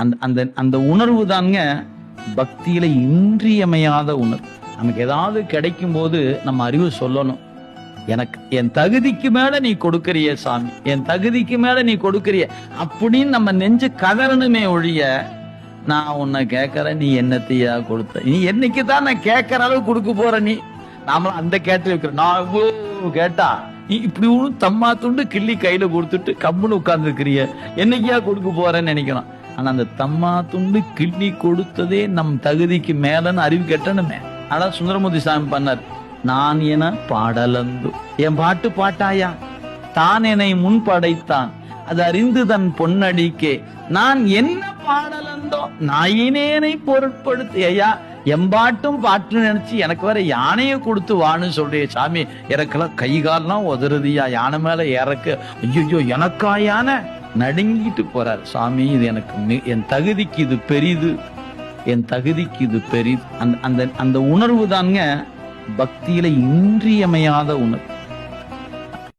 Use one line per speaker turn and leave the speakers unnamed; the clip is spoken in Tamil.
அந்த அந்த அந்த உணர்வு தாங்க பக்தியில இன்றியமையாத உணர்வு. நமக்கு ஏதாவது கிடைக்கும் போது நம்ம அறிவு சொல்லணும், எனக்கு என் தகுதிக்கு மேல நீ கொடுக்கறிய சாமி, என் தகுதிக்கு மேல நீ கொடுக்கறிய அப்படின்னு நம்ம நெஞ்சு கதறணுமே ஒழிய, நான் உன்னை கேட்கறேன் நீ என்னத்தையா கொடுத்த, நீ என்னைக்கு தான் நான் கேட்கற அளவு கொடுக்க போற, நீ நாமளும் அந்த கேட்டு வைக்கிறோம். நான் இவ்வளவு கேட்டா நீ இப்படி ஒன்றும் தம்மா துண்டு கிள்ளி கையில கொடுத்துட்டு கம்முன்னு உட்கார்ந்து இருக்கிறிய, என்னைக்கா கொடுக்க போறேன்னு நினைக்கிறோம். ஆனா அந்த தம்மா துண்டு கிள்ளி கொடுத்ததே நம் தகுதிக்கு மேலன்னு அறிவு கெட்டணுமே. ஆனா சுந்தரமூர்த்தி சாமி பண்ணார், நான் என பாடலந்து, என் பாட்டு பாட்டாயா, தான் என்னை முன் படைத்தான் அது அறிந்து தன் பொன்னடிக்கே, நான் என்ன பாடலந்தோ நாயினேனை பொருட்படுத்து, ஐயா எம்பாட்டும் பாட்டு நினைச்சு எனக்கு வேற யானையை கொடுத்து வான்னு சொல்றிய சாமி, இறக்கெல்லாம் கை கால்லாம் உதறுதியா, யானை மேல இறக்க, ஐயோ எனக்கா யானை, நடுங்கிட்டு போறார் சாமி. இது எனக்கு என் தகுதிக்கு இது பெரிது, என் தகுதிக்கு இது பெரிது. அந்த அந்த அந்த உணர்வு தாங்க பக்தியில இன்றியமையாத உணர்வு.